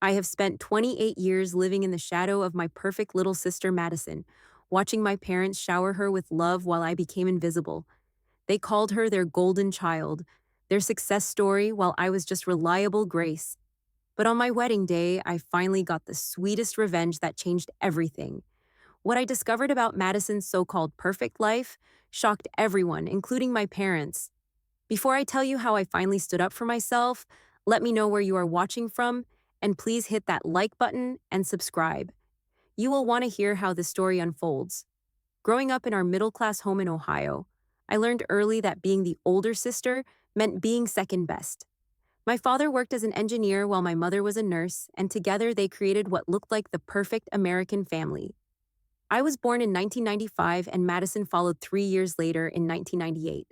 I have spent 28 years living in the shadow of my perfect little sister Madison, watching my parents shower her with love while I became invisible. They called her their golden child, their success story, while I was just reliable Grace. But on my wedding day, I finally got the sweetest revenge that changed everything. What I discovered about Madison's so called perfect life shocked everyone, including my parents. Before I tell you how I finally stood up for myself, let me know where you are watching from, and please hit that like button and subscribe. You will want to hear how this story unfolds. Growing up in our middle class home in Ohio, I learned early that being the older sister meant being second best. My father worked as an engineer while my mother was a nurse, and together they created what looked like the perfect American family. I was born in 1995, and Madison followed 3 years later in 1998.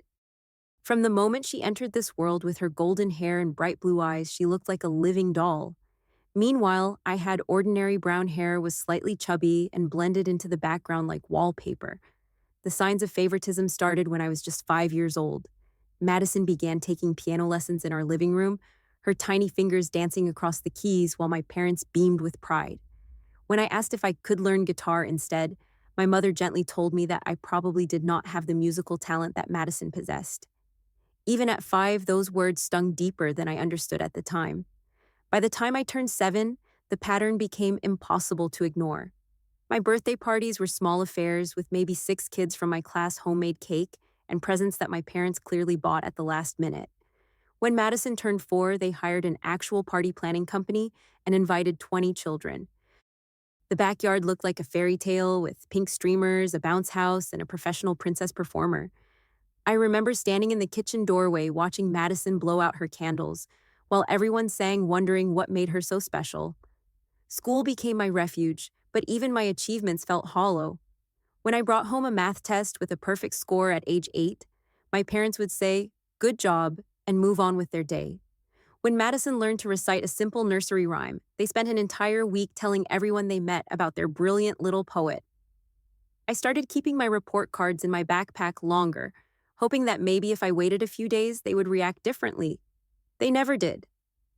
From the moment she entered this world with her golden hair and bright blue eyes, she looked like a living doll. Meanwhile, I had ordinary brown hair, was slightly chubby, and blended into the background like wallpaper. The signs of favoritism started when I was just 5 years old. Madison began taking piano lessons in our living room, her tiny fingers dancing across the keys while my parents beamed with pride. When I asked if I could learn guitar instead, my mother gently told me that I probably did not have the musical talent that Madison possessed. Even at 5, those words stung deeper than I understood at the time. By the time I turned 7, the pattern became impossible to ignore. My birthday parties were small affairs with maybe 6 kids from my class, homemade cake, and presents that my parents clearly bought at the last minute. When Madison turned 4, they hired an actual party planning company and invited 20 children. The backyard looked like a fairy tale with pink streamers, a bounce house, and a professional princess performer. I remember standing in the kitchen doorway watching Madison blow out her candles, while everyone sang, wondering what made her so special. School became my refuge, but even my achievements felt hollow. When I brought home a math test with a perfect score at age 8, my parents would say, "Good job," and move on with their day. When Madison learned to recite a simple nursery rhyme, they spent an entire week telling everyone they met about their brilliant little poet. I started keeping my report cards in my backpack longer, hoping that maybe if I waited a few days, they would react differently. They never did.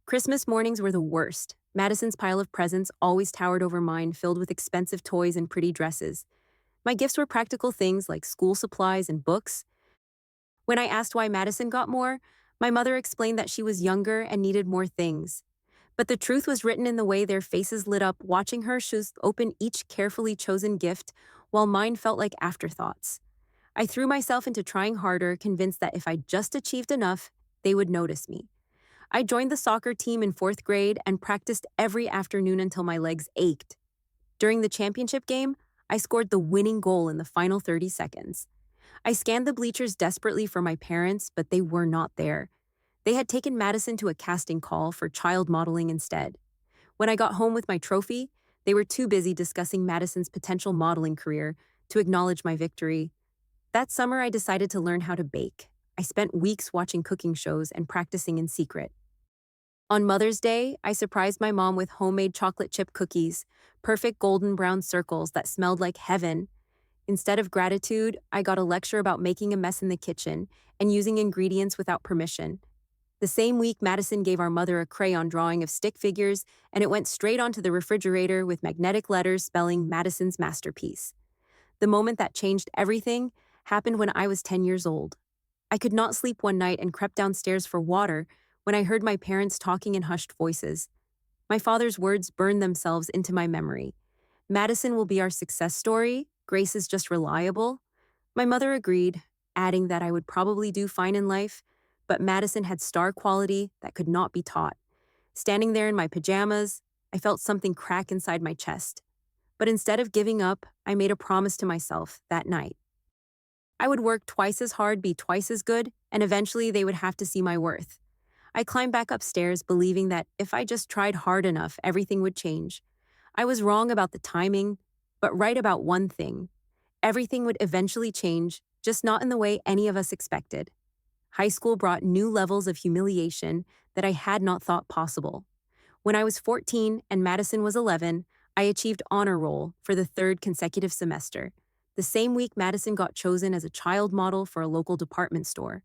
Christmas mornings were the worst. Madison's pile of presents always towered over mine, filled with expensive toys and pretty dresses. My gifts were practical things like school supplies and books. When I asked why Madison got more, my mother explained that she was younger and needed more things. But the truth was written in the way their faces lit up watching her open each carefully chosen gift, while mine felt like afterthoughts. I threw myself into trying harder, convinced that if I just achieved enough, they would notice me. I joined the soccer team in 4th grade and practiced every afternoon until my legs ached. During the championship game, I scored the winning goal in the final 30 seconds. I scanned the bleachers desperately for my parents, but they were not there. They had taken Madison to a casting call for child modeling instead. When I got home with my trophy, they were too busy discussing Madison's potential modeling career to acknowledge my victory. That summer, I decided to learn how to bake. I spent weeks watching cooking shows and practicing in secret. On Mother's Day, I surprised my mom with homemade chocolate chip cookies, perfect golden brown circles that smelled like heaven. Instead of gratitude, I got a lecture about making a mess in the kitchen and using ingredients without permission. The same week, Madison gave our mother a crayon drawing of stick figures, and it went straight onto the refrigerator with magnetic letters spelling Madison's masterpiece. The moment that changed everything happened when I was 10 years old. I could not sleep one night and crept downstairs for water when I heard my parents talking in hushed voices. My father's words burned themselves into my memory. Madison will be our success story. Grace is just reliable. My mother agreed, adding that I would probably do fine in life, but Madison had star quality that could not be taught. Standing there in my pajamas, I felt something crack inside my chest. But instead of giving up, I made a promise to myself that night. I would work twice as hard, be twice as good, and eventually they would have to see my worth. I climbed back upstairs, believing that if I just tried hard enough, everything would change. I was wrong about the timing, but right about one thing. Everything would eventually change, just not in the way any of us expected. High school brought new levels of humiliation that I had not thought possible. When I was 14 and Madison was 11, I achieved honor roll for the 3rd consecutive semester. The same week, Madison got chosen as a child model for a local department store.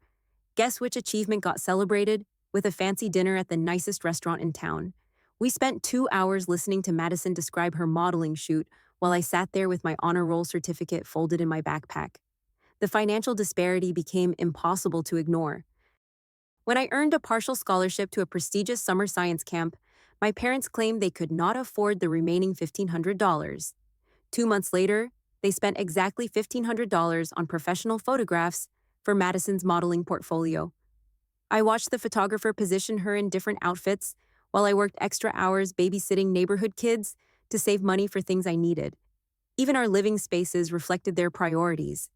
Guess which achievement got celebrated? With a fancy dinner at the nicest restaurant in town. We spent 2 hours listening to Madison describe her modeling shoot while I sat there with my honor roll certificate folded in my backpack. The financial disparity became impossible to ignore. When I earned a partial scholarship to a prestigious summer science camp, my parents claimed they could not afford the remaining $1,500. 2 months later, they spent exactly $1,500 on professional photographs for Madison's modeling portfolio. I watched the photographer position her in different outfits while I worked extra hours babysitting neighborhood kids to save money for things I needed. Even our living spaces reflected their priorities.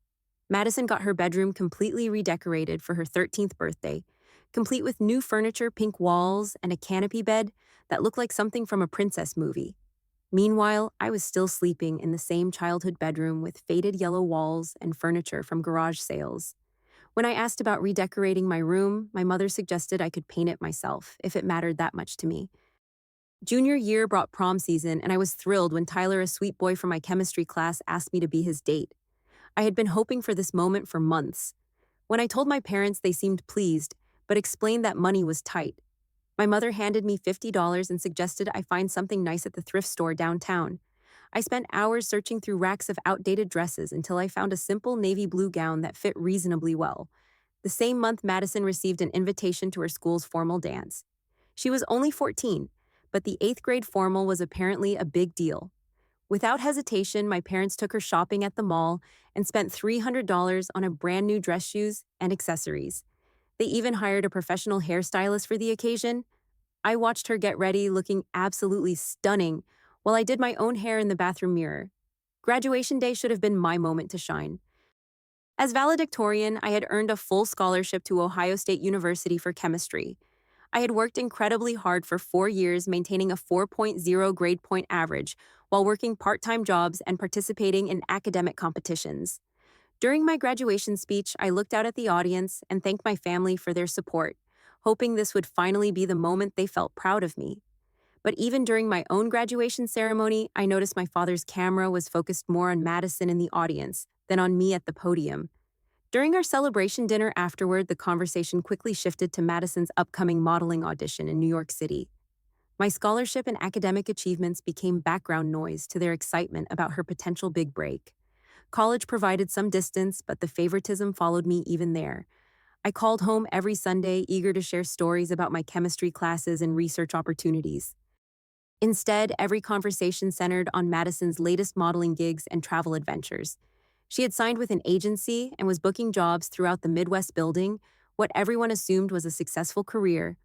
Madison got her bedroom completely redecorated for her 13th birthday, complete with new furniture, pink walls, and a canopy bed that looked like something from a princess movie. Meanwhile, I was still sleeping in the same childhood bedroom with faded yellow walls and furniture from garage sales. When I asked about redecorating my room, my mother suggested I could paint it myself if it mattered that much to me. Junior year brought prom season, and I was thrilled when Tyler, a sweet boy from my chemistry class, asked me to be his date. I had been hoping for this moment for months. When I told my parents, they seemed pleased, but explained that money was tight. My mother handed me $50 and suggested I find something nice at the thrift store downtown. I spent hours searching through racks of outdated dresses until I found a simple navy blue gown that fit reasonably well. The same month, Madison received an invitation to her school's formal dance. She was only 14, but the 8th grade formal was apparently a big deal. Without hesitation, my parents took her shopping at the mall and spent $300 on a brand new dress, shoes, and accessories. They even hired a professional hairstylist for the occasion. I watched her get ready, looking absolutely stunning, while I did my own hair in the bathroom mirror. Graduation day should have been my moment to shine. As valedictorian, I had earned a full scholarship to Ohio State University for chemistry. I had worked incredibly hard for 4 years, maintaining a 4.0 grade point average while working part-time jobs and participating in academic competitions. During my graduation speech, I looked out at the audience and thanked my family for their support, hoping this would finally be the moment they felt proud of me. But even during my own graduation ceremony, I noticed my father's camera was focused more on Madison in the audience than on me at the podium. During our celebration dinner afterward, the conversation quickly shifted to Madison's upcoming modeling audition in New York City. My scholarship and academic achievements became background noise to their excitement about her potential big break. College provided some distance, but the favoritism followed me even there. I called home every Sunday, eager to share stories about my chemistry classes and research opportunities. Instead, every conversation centered on Madison's latest modeling gigs and travel adventures. She had signed with an agency and was booking jobs throughout the Midwest, building what everyone assumed was a successful career.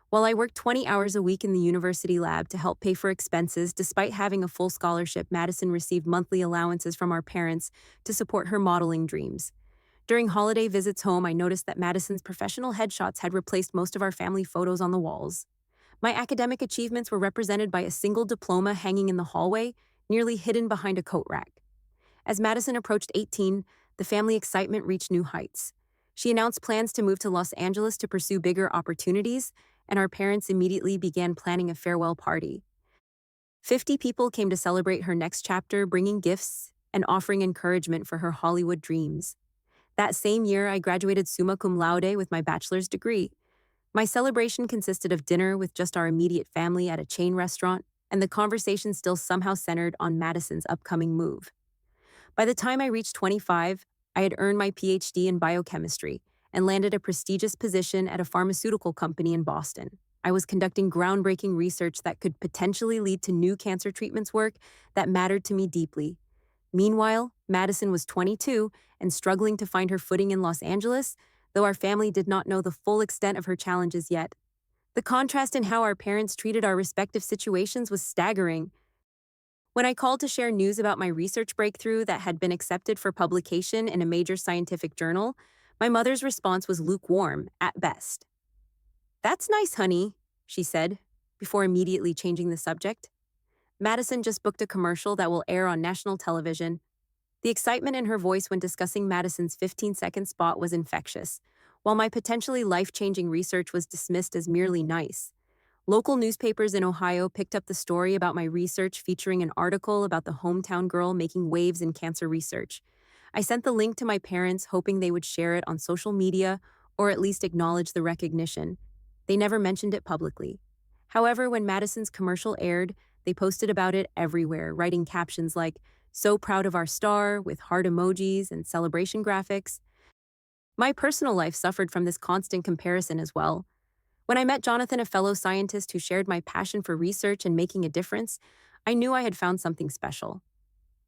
While I worked 20 hours a week in the university lab to help pay for expenses, despite having a full scholarship, Madison received monthly allowances from our parents to support her modeling dreams. During holiday visits home, I noticed that Madison's professional headshots had replaced most of our family photos on the walls. My academic achievements were represented by a single diploma hanging in the hallway, nearly hidden behind a coat rack. As Madison approached 18, the family excitement reached new heights. She announced plans to move to Los Angeles to pursue bigger opportunities, and our parents immediately began planning a farewell party. 50 people came to celebrate her next chapter, bringing gifts and offering encouragement for her Hollywood dreams. That same year, I graduated summa cum laude with my bachelor's degree. My celebration consisted of dinner with just our immediate family at a chain restaurant, and the conversation still somehow centered on Madison's upcoming move. By the time I reached 25, I had earned my PhD in biochemistry and landed a prestigious position at a pharmaceutical company in Boston. I was conducting groundbreaking research that could potentially lead to new cancer treatments work that mattered to me deeply. Meanwhile, Madison was 22 and struggling to find her footing in Los Angeles, though our family did not know the full extent of her challenges yet. The contrast in how our parents treated our respective situations was staggering. When I called to share news about my research breakthrough that had been accepted for publication in a major scientific journal, my mother's response was lukewarm, at best. "That's nice, honey," she said, before immediately changing the subject. "Madison just booked a commercial that will air on national television." The excitement in her voice when discussing Madison's 15-second spot was infectious, while my potentially life-changing research was dismissed as merely nice. Local newspapers in Ohio picked up the story about my research, featuring an article about the hometown girl making waves in cancer research. I sent the link to my parents, hoping they would share it on social media or at least acknowledge the recognition. They never mentioned it publicly. However, when Madison's commercial aired, they posted about it everywhere, writing captions like, "So proud of our star," with heart emojis and celebration graphics. My personal life suffered from this constant comparison as well. When I met Jonathan, a fellow scientist who shared my passion for research and making a difference, I knew I had found something special.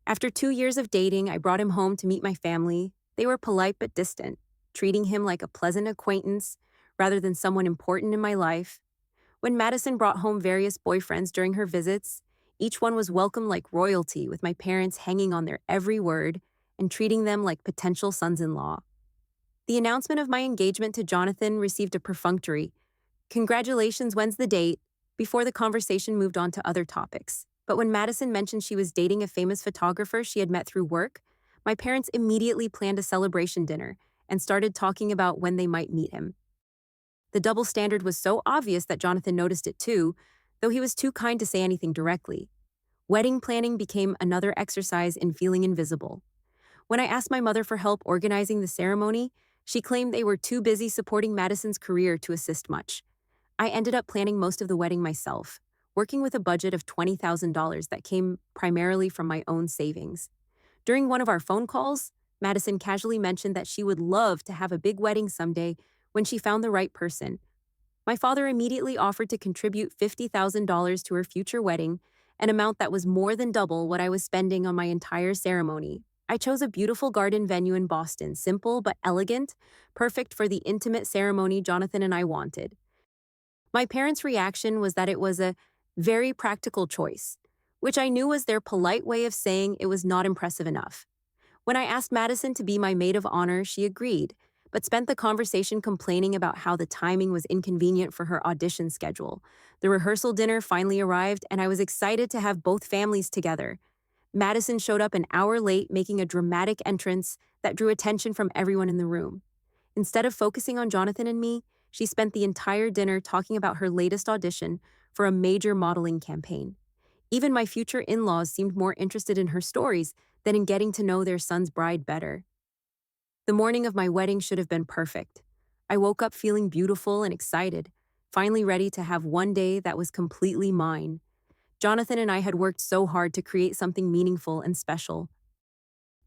After 2 years of dating, I brought him home to meet my family. They were polite but distant, treating him like a pleasant acquaintance rather than someone important in my life. When Madison brought home various boyfriends during her visits, each one was welcomed like royalty, with my parents hanging on their every word and treating them like potential sons in law. The announcement of my engagement to Jonathan received a perfunctory, "Congratulations, when's the date?" before the conversation moved on to other topics. But when Madison mentioned she was dating a famous photographer she had met through work, my parents immediately planned a celebration dinner and started talking about when they might meet him. The double standard was so obvious that Jonathan noticed it too, though he was too kind to say anything directly. Wedding planning became another exercise in feeling invisible. When I asked my mother for help organizing the ceremony, she claimed they were too busy supporting Madison's career to assist much. I ended up planning most of the wedding myself, working with a budget of $20,000 that came primarily from my own savings. During one of our phone calls, Madison casually mentioned that she would love to have a big wedding someday when she found the right person. My father immediately offered to contribute $50,000 to her future wedding, an amount that was more than double what I was spending on my entire ceremony. I chose a beautiful garden venue in Boston, simple but elegant, perfect for the intimate ceremony Jonathan and I wanted. My parents' reaction was that it was a very practical choice, which I knew was their polite way of saying it was not impressive enough. When I asked Madison to be my maid of honor, she agreed, but spent the conversation complaining about how the timing was inconvenient for her audition schedule. The rehearsal dinner finally arrived, and I was excited to have both families together. Madison showed up an hour late, making a dramatic entrance that drew attention from everyone in the room. Instead of focusing on Jonathan and me, she spent the entire dinner talking about her latest audition for a major modeling campaign. Even my future in-laws seemed more interested in her stories than in getting to know their son's bride better. The morning of my wedding should have been perfect. I woke up feeling beautiful and excited, finally ready to have one day that was completely mine. Jonathan and I had worked so hard to create something meaningful and special.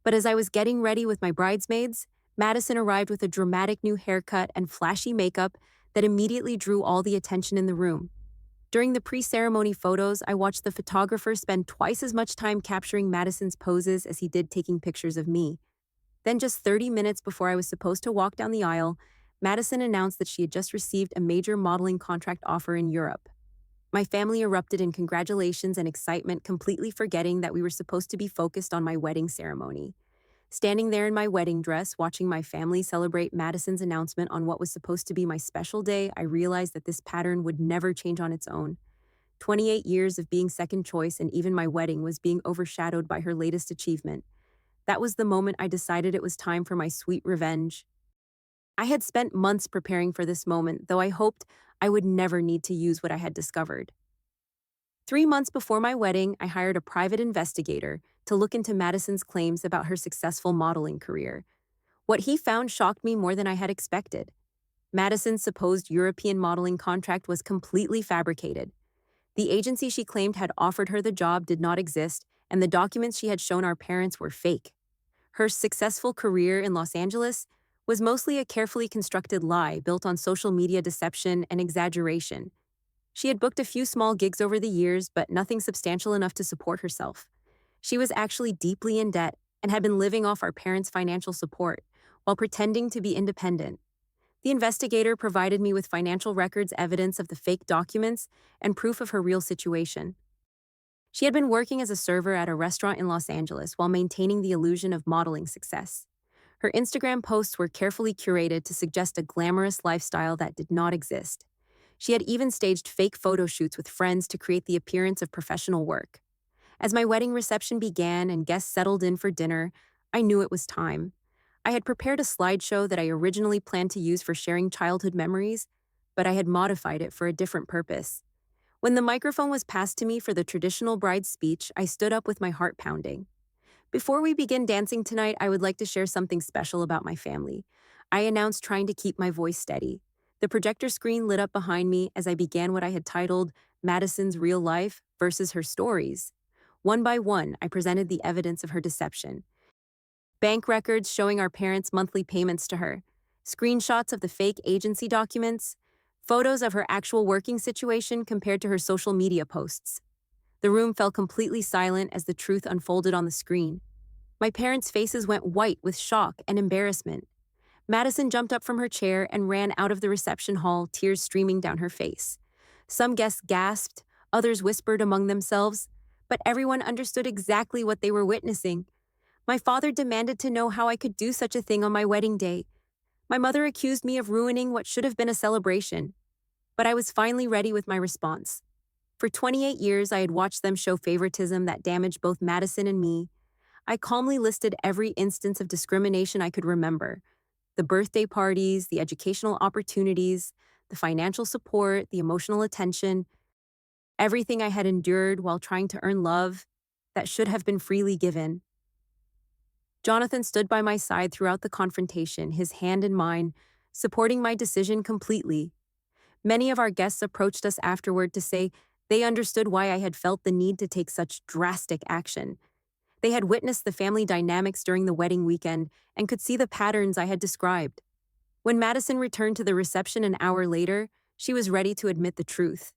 But as I was getting ready with my bridesmaids, Madison arrived with a dramatic new haircut and flashy makeup that immediately drew all the attention in the room. During the pre-ceremony photos, I watched the photographer spend twice as much time capturing Madison's poses as he did taking pictures of me. Then, just 30 minutes before I was supposed to walk down the aisle, Madison announced that she had just received a major modeling contract offer in Europe. My family erupted in congratulations and excitement, completely forgetting that we were supposed to be focused on my wedding ceremony. Standing there in my wedding dress, watching my family celebrate Madison's announcement on what was supposed to be my special day, I realized that this pattern would never change on its own. 28 years of being second choice, and even my wedding was being overshadowed by her latest achievement. That was the moment I decided it was time for my sweet revenge. I had spent months preparing for this moment, though I hoped I would never need to use what I had discovered. 3 months before my wedding, I hired a private investigator to look into Madison's claims about her successful modeling career. What he found shocked me more than I had expected. Madison's supposed European modeling contract was completely fabricated. The agency she claimed had offered her the job did not exist, and the documents she had shown our parents were fake. Her successful career in Los Angeles was mostly a carefully constructed lie built on social media deception and exaggeration. She had booked a few small gigs over the years, but nothing substantial enough to support herself. She was actually deeply in debt and had been living off our parents' financial support while pretending to be independent. The investigator provided me with financial records, evidence of the fake documents, and proof of her real situation. She had been working as a server at a restaurant in Los Angeles while maintaining the illusion of modeling success. Her Instagram posts were carefully curated to suggest a glamorous lifestyle that did not exist. She had even staged fake photo shoots with friends to create the appearance of professional work. As my wedding reception began and guests settled in for dinner, I knew it was time. I had prepared a slideshow that I originally planned to use for sharing childhood memories, but I had modified it for a different purpose. When the microphone was passed to me for the traditional bride's speech, I stood up with my heart pounding. "Before we begin dancing tonight, I would like to share something special about my family," I announced, trying to keep my voice steady. The projector screen lit up behind me as I began what I had titled Madison's real life versus her stories. One by one, I presented the evidence of her deception. Bank records showing our parents' monthly payments to her, screenshots of the fake agency documents, photos of her actual working situation compared to her social media posts. The room fell completely silent as the truth unfolded on the screen. My parents' faces went white with shock and embarrassment. Madison jumped up from her chair and ran out of the reception hall, tears streaming down her face. Some guests gasped, others whispered among themselves, but everyone understood exactly what they were witnessing. My father demanded to know how I could do such a thing on my wedding day. My mother accused me of ruining what should have been a celebration. But I was finally ready with my response. For 28 years, I had watched them show favoritism that damaged both Madison and me. I calmly listed every instance of discrimination I could remember: the birthday parties, the educational opportunities, the financial support, the emotional attention, everything I had endured while trying to earn love that should have been freely given. Jonathan stood by my side throughout the confrontation, his hand in mine, supporting my decision completely. Many of our guests approached us afterward to say they understood why I had felt the need to take such drastic action. They had witnessed the family dynamics during the wedding weekend and could see the patterns I had described. When Madison returned to the reception an hour later, she was ready to admit the truth.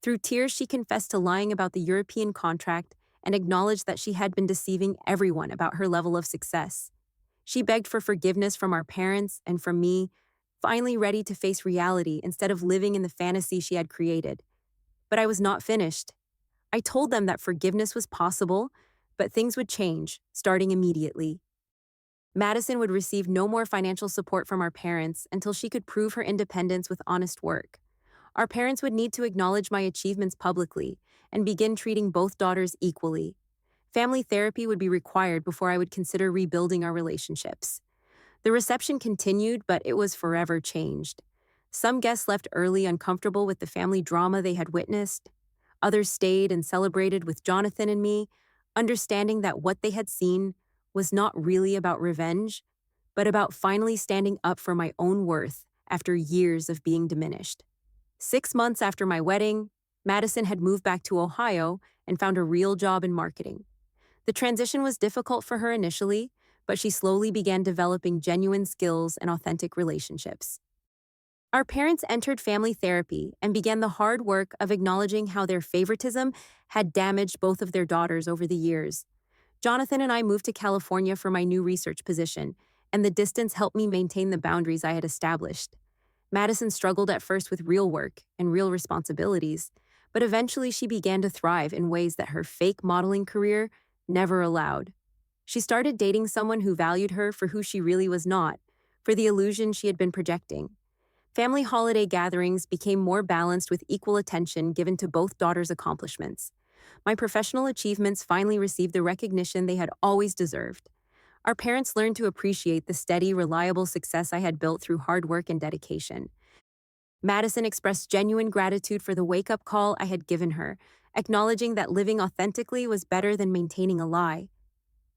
Through tears, she confessed to lying about the European contract and acknowledged that she had been deceiving everyone about her level of success. She begged for forgiveness from our parents and from me, finally ready to face reality instead of living in the fantasy she had created. But I was not finished. I told them that forgiveness was possible, but things would change, starting immediately. Madison would receive no more financial support from our parents until she could prove her independence with honest work. Our parents would need to acknowledge my achievements publicly and begin treating both daughters equally. Family therapy would be required before I would consider rebuilding our relationships. The reception continued, but it was forever changed. Some guests left early, uncomfortable with the family drama they had witnessed. Others stayed and celebrated with Jonathan and me, understanding that what they had seen was not really about revenge, but about finally standing up for my own worth after years of being diminished. 6 months after my wedding, Madison had moved back to Ohio and found a real job in marketing. The transition was difficult for her initially, but she slowly began developing genuine skills and authentic relationships. Our parents entered family therapy and began the hard work of acknowledging how their favoritism had damaged both of their daughters over the years. Jonathan and I moved to California for my new research position, and the distance helped me maintain the boundaries I had established. Madison struggled at first with real work and real responsibilities, but eventually she began to thrive in ways that her fake modeling career never allowed. She started dating someone who valued her for who she really was not, for the illusion she had been projecting. Family holiday gatherings became more balanced with equal attention given to both daughters' accomplishments. My professional achievements finally received the recognition they had always deserved. Our parents learned to appreciate the steady, reliable success I had built through hard work and dedication. Madison expressed genuine gratitude for the wake-up call I had given her, acknowledging that living authentically was better than maintaining a lie.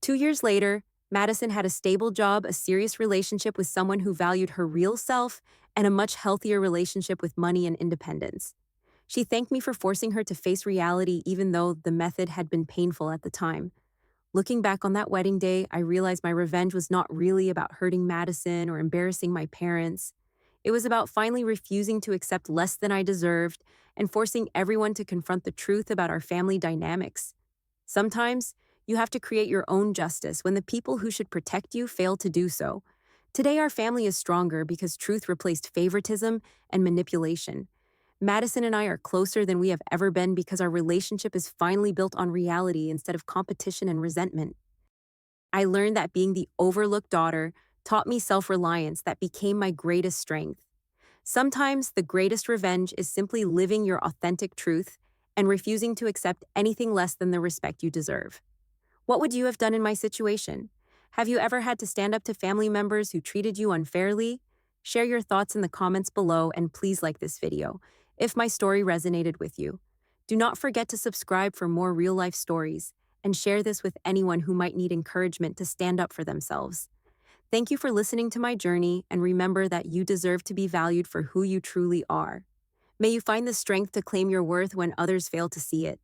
2 years later, Madison had a stable job, a serious relationship with someone who valued her real self, and a much healthier relationship with money and independence. She thanked me for forcing her to face reality even though the method had been painful at the time. Looking back on that wedding day, I realized my revenge was not really about hurting Madison or embarrassing my parents. It was about finally refusing to accept less than I deserved and forcing everyone to confront the truth about our family dynamics. Sometimes, you have to create your own justice when the people who should protect you fail to do so. Today, our family is stronger because truth replaced favoritism and manipulation. Madison and I are closer than we have ever been because our relationship is finally built on reality instead of competition and resentment. I learned that being the overlooked daughter taught me self-reliance that became my greatest strength. Sometimes the greatest revenge is simply living your authentic truth and refusing to accept anything less than the respect you deserve. What would you have done in my situation? Have you ever had to stand up to family members who treated you unfairly? Share your thoughts in the comments below and please like this video if my story resonated with you. Do not forget to subscribe for more real-life stories and share this with anyone who might need encouragement to stand up for themselves. Thank you for listening to my journey, and remember that you deserve to be valued for who you truly are. May you find the strength to claim your worth when others fail to see it.